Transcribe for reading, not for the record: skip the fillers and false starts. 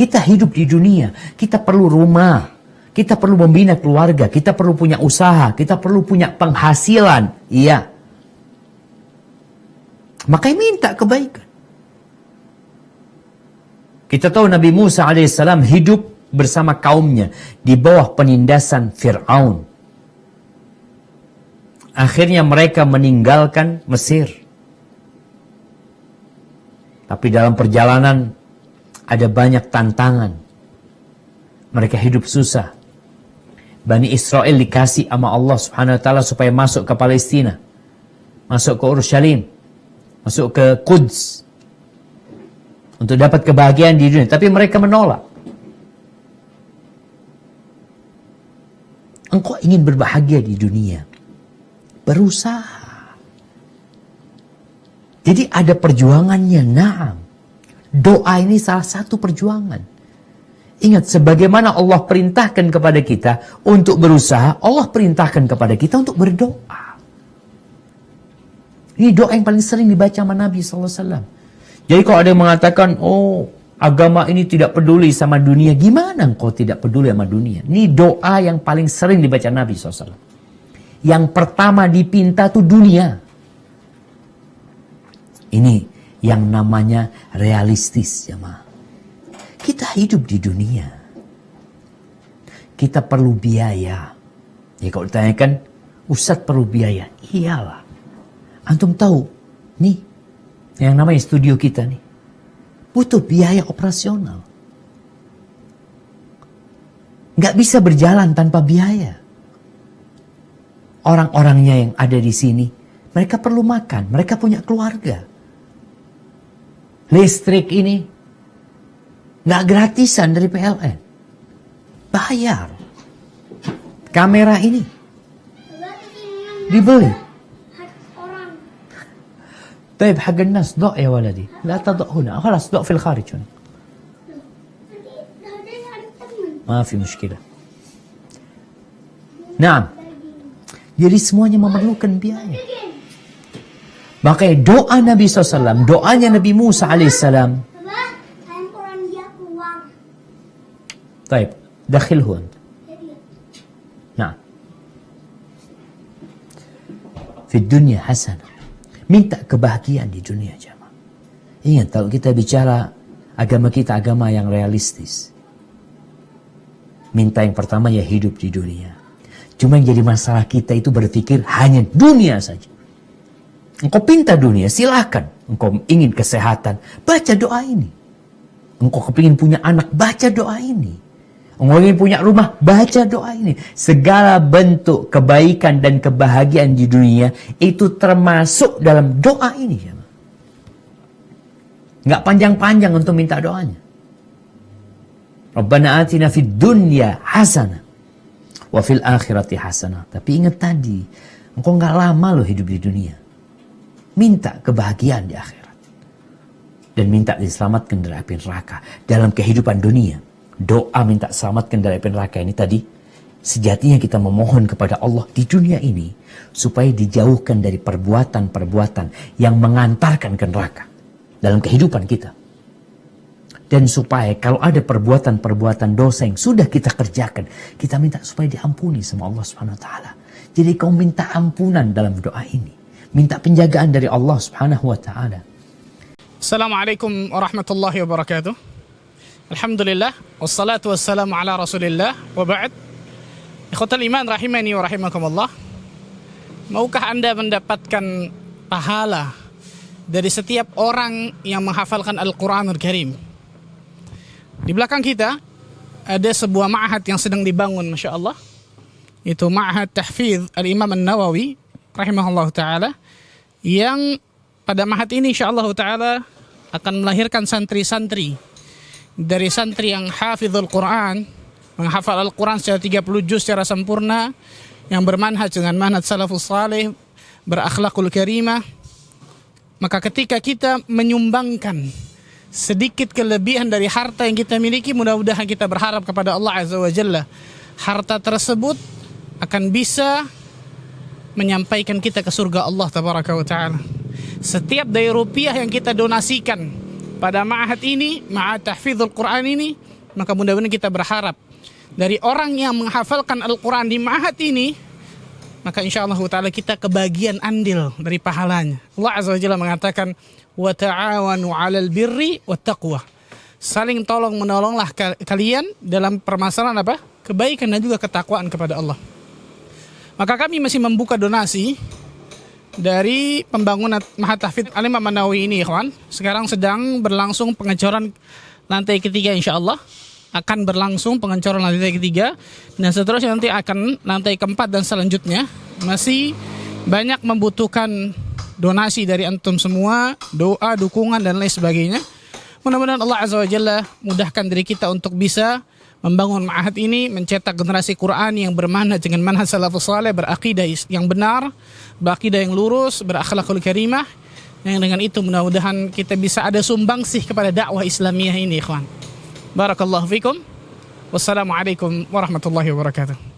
Kita hidup di dunia, kita perlu rumah, kita perlu membina keluarga, kita perlu punya usaha, kita perlu punya penghasilan. Iya. Makanya minta kebaikan. Kita tahu Nabi Musa alaihissalam hidup bersama kaumnya di bawah penindasan Fir'aun. Akhirnya mereka meninggalkan Mesir. Tapi dalam perjalanan ada banyak tantangan. Mereka hidup susah. Bani Israel dikasih sama Allah Subhanahu wa taala supaya masuk ke Palestina, masuk ke Urushalim, masuk ke Quds untuk dapat kebahagiaan di dunia, tapi mereka menolak. Engkau ingin berbahagia di dunia, berusaha. Jadi ada perjuangannya, na'am. Doa ini salah satu perjuangan. Ingat, sebagaimana Allah perintahkan kepada kita untuk berusaha, Allah perintahkan kepada kita untuk berdoa. Ini doa yang paling sering dibaca sama Nabi SAW. Jadi kalau ada yang mengatakan, oh agama ini tidak peduli sama dunia, gimana engkau tidak peduli sama dunia? Ini doa yang paling sering dibaca Nabi SAW. Yang pertama dipinta tuh dunia. Ini yang namanya realistis, jemaah. Kita hidup di dunia. Kita perlu biaya. Ya kalau ditanyakan, Ustadz perlu biaya. Iyalah. Antum tahu, nih, yang namanya studio kita nih, butuh biaya operasional. Nggak bisa berjalan tanpa biaya. Orang-orangnya yang ada di sini, mereka perlu makan, mereka punya keluarga. Listrik ini nggak gratisan dari PLN, bayar. Kamera ini dibeli. طيب حق الناس ضع يا ولدي لا تضع هنا خلاص ضع في الخارج هنا ما في مشكلة. Naam. Jadi semuanya memerlukan biaya. Makanya doa Nabi SAW, doanya Nabi Musa alaihissalam. طيب دخله أنت. نعم. في الدنيا حسنة. Minta kebahagiaan di dunia, jemaah. Ingat, kalau kita bicara agama kita, agama yang realistis. Minta yang pertama ya hidup di dunia. Cuma yang jadi masalah kita itu berpikir hanya dunia saja. Engkau pinta dunia, silakan. Engkau ingin kesehatan, baca doa ini. Engkau kepingin punya anak, baca doa ini. Engkau ingin punya rumah, baca doa ini. Segala bentuk kebaikan dan kebahagiaan di dunia itu termasuk dalam doa ini. Nggak panjang-panjang untuk minta doanya. Rabbana atina fid dunya hasanah wa fil akhirati hasanah. Tapi ingat tadi, engkau nggak lama loh hidup di dunia. Minta kebahagiaan di akhirat. Dan minta diselamatkan dari api neraka dalam kehidupan dunia. Doa minta selamatkan dari api neraka ini tadi, sejatinya kita memohon kepada Allah di dunia ini supaya dijauhkan dari perbuatan-perbuatan yang mengantarkan ke neraka dalam kehidupan kita. Dan supaya kalau ada perbuatan-perbuatan dosa yang sudah kita kerjakan, kita minta supaya diampuni sama Allah Subhanahu wa taala. Jadi kau minta ampunan dalam doa ini, minta penjagaan dari Allah Subhanahu wa taala. Assalamualaikum warahmatullahi wabarakatuh. Alhamdulillah, wassalatu wassalamu ala rasulillah, wa ba'd. Ikhwatal iman rahimani wa rahimakumullah. Maukah Anda mendapatkan pahala dari setiap orang yang menghafalkan Al-Quranul Karim? Di belakang kita ada sebuah ma'had yang sedang dibangun, Masya Allah. Itu Ma'had Tahfidz Al-Imam An-Nawawi rahimahullah ta'ala, yang pada ma'had ini Insya Allah ta'ala akan melahirkan santri-santri dari santri yang hafizul Quran, menghafal Al-Quran secara 30 juz secara sempurna, yang bermanhaj dengan manhaj salafus salih, berakhlakul karimah. Maka ketika kita menyumbangkan sedikit kelebihan dari harta yang kita miliki, mudah-mudahan kita berharap kepada Allah Azza wa Jalla, harta tersebut akan bisa menyampaikan kita ke surga Allah Tabaraka wa Ta'ala. Setiap dari rupiah yang kita donasikan pada ma'had ini, Ma'had Tahfidzul Quran ini, Maka mudah-mudahan kita berharap dari orang yang menghafalkan Al-Quran di ma'had ini, maka insya Allah ta'ala kita kebagian andil dari pahalanya. Allah Azza wa Jalla mengatakan, wa ta'awanu 'alal birri wat taqwa. Saling tolong menolonglah kalian dalam permasalahan apa? Kebaikan dan juga ketakwaan kepada Allah. Maka kami masih membuka donasi dari pembangunan Ma'had Tahfidz Al-Imam An-Nawawi ini, ikhwan. Sekarang sedang berlangsung pengecoran lantai ketiga, insya Allah akan berlangsung pengecoran lantai ketiga, dan seterusnya nanti akan lantai keempat dan selanjutnya. Masih banyak membutuhkan donasi dari antum semua, doa, dukungan dan lain sebagainya. Mudah-mudahan Allah Azza wa Jalla mudahkan diri kita untuk bisa membangun ma'had ini, mencetak generasi Quran yang bermanhaj dengan manhaj salafus saleh, berakidah yang benar, berakidah yang lurus, berakhlakul karimah. Yang dengan itu mudah-mudahan kita bisa ada sumbangsih kepada dakwah Islamiyah ini, ikhwan. Barakallahu fikum. Wassalamualaikum warahmatullahi wabarakatuh.